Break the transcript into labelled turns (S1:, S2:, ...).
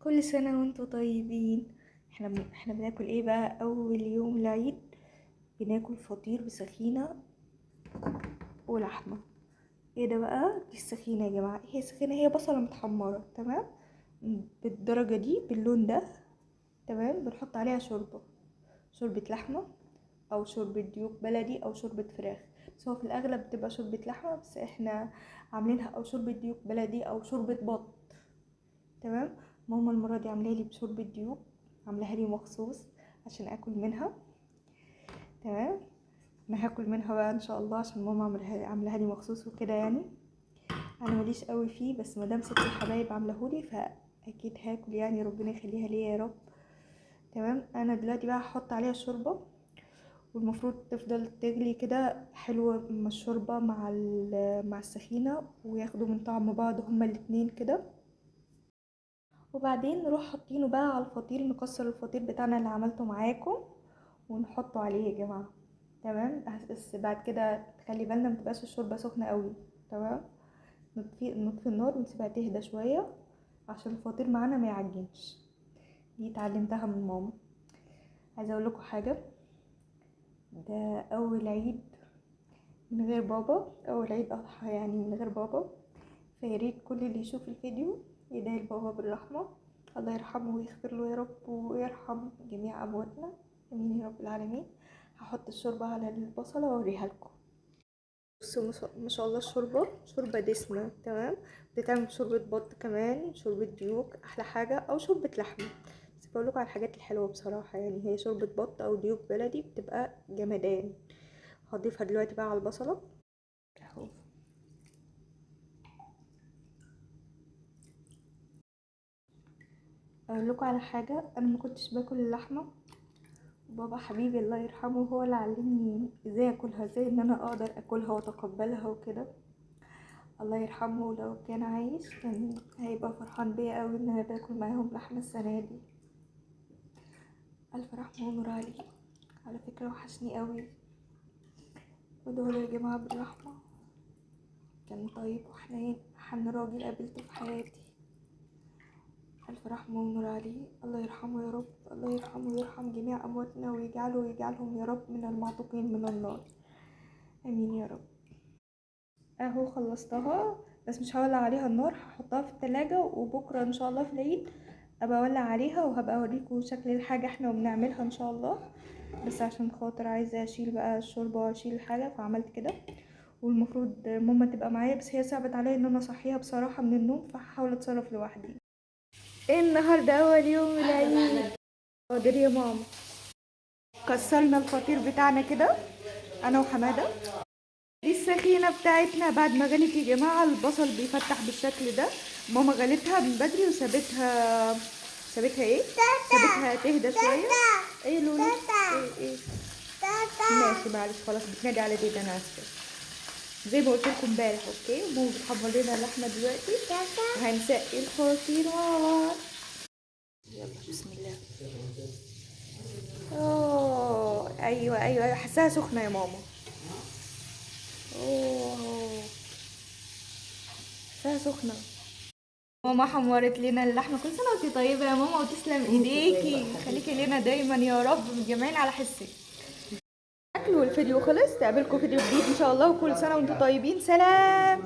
S1: كل سنة وانتوا طيبين. احنا بناكل ايه بقى اول يوم العيد؟ بناكل فطير بسخينة ولحمة. ايه ده بقى؟ دي السخينة يا جماعة. ايه هي السخينة؟ هي بصلة متحمرة، تمام، بالدرجة دي، باللون ده، تمام. بنحط عليها شوربة لحمة او شوربة ديوك بلدي او شوربة فراخ، بس هو في الاغلب بتبقى شوربة لحمة، بس احنا عاملينها او شوربة ديوك بلدي او شوربة بط، تمام. ماما المرة دي عاملاها لي بشوربة ديوك، عاملاها لي مخصوص عشان اكل منها، تمام. انا هاكل منها بقى ان شاء الله عشان ماما عاملاها لي مخصوص وكده يعني. انا ماليش قوي فيه، بس مادام ست الحبايب عاملاهولي فاكيد هاكل يعني، ربنا يخليها ليا يا رب. تمام. انا دلوقتي بقى هحط عليها الشوربه، والمفروض تفضل تغلي كده حلوه مع الشوربه مع السخينه، وياخدوا من طعم بعض هما الاتنين كده. وبعدين نروح حاطينه بقى على الفطير، نكسر الفطير بتاعنا اللي عملته معاكم ونحطه عليه يا جماعه، تمام. بس بعد كده تخلي بالنا متبقاش الشوربه سخنه قوي، تمام. نطفي النار ونسيبها تهدى شويه عشان الفطير معانا ما يعجنش. دي اتعلمتها من ماما. عايزه اقول لكم حاجه، ده اول عيد من غير بابا، اول عيد اضحى يعني من غير بابا. فياريت كل اللي يشوف الفيديو يدعي لبابا بالرحمه، الله يرحمه ويغفر له يا رب، ويرحم جميع امواتنا، امين يا رب العالمين. هحط الشوربه على البصله واوريها لكم. بصوا ما شاء الله، شوربه دسمه، تمام. بتتعمل بشوربه بط كمان، شوربه ديوك احلى حاجه، او شوربه لحمه. بس بقولكوا على الحاجات الحلوه بصراحه يعني، هي شوربه بط او ديوك بلدي بتبقى جمدان. هضيفها دلوقتي بقى على البصله اهو. اقول لكم على حاجه، انا ما كنتش باكل اللحمه، بابا حبيبي الله يرحمه هو اللي علمني ازاي اكلها، ازاي ان انا اقدر اكلها واتقبلها وكده. الله يرحمه لو كان عايش كان هيبقى فرحان بيا قوي ان انا باكل معاهم لحمه السنه دي. الف رحمه ونور عليه. على فكره وحشني قوي، ودول يا جماعه بالرحمه. كان طيب وحنين، احن راجل قابلته في حياتي. الف رحمه ونور عليه، الله يرحمه يا رب، الله يرحمه ويرحم جميع امواتنا، ويجعلهم يا رب من المعتوقين من النار، امين يا رب. اهو خلصتها، بس مش هولع عليها النار، هحطها في التلاجة، وبكرة ان شاء الله في العيد ابقى اولع عليها، وهبقى اوريكم شكل الحاجة احنا وبنعملها ان شاء الله. بس عشان خاطر عايزة اشيل بقى الشوربة واشيل الحاجة فعملت كده. والمفروض ماما تبقى معايا، بس هي صعبت عليا ان انا اصحيها بصراحة من النوم، فهحاول اتصرف لوحدي. ايه النهاردة اول يوم العيد؟ حاضر يا ماما. كسرنا الفطير بتاعنا كده انا وحمادة. دي السخينة بتاعتنا بعد ما غلت يا جماعة، البصل بيفتح بالشكل ده. ماما غلتها من بدري سابتها ايه؟ سابتها تهدى شوية. ايه لولو؟ ايه؟ ماشي معلش خلاص، بتنادي على ديدا، انا اسفة. زي ما قلت لكم امبارح، اوكي. ماما بتحمر لنا اللحمة دلوقتي، هنسقي الفطير مع بعض. يلا بسم الله. اوه ايوه حاساها سخنة يا ماما. اوه حاساها سخنة. ماما حمرت لنا اللحمه. كل سنه وانتي طيبه يا ماما، وتسلم ايديكي، خليكي لنا دايما يا رب، متجمعين على حسك. اكل والفيديو خلص، تقابلكم فيديو جديد ان شاء الله، وكل سنه وانتم طيبين، سلام.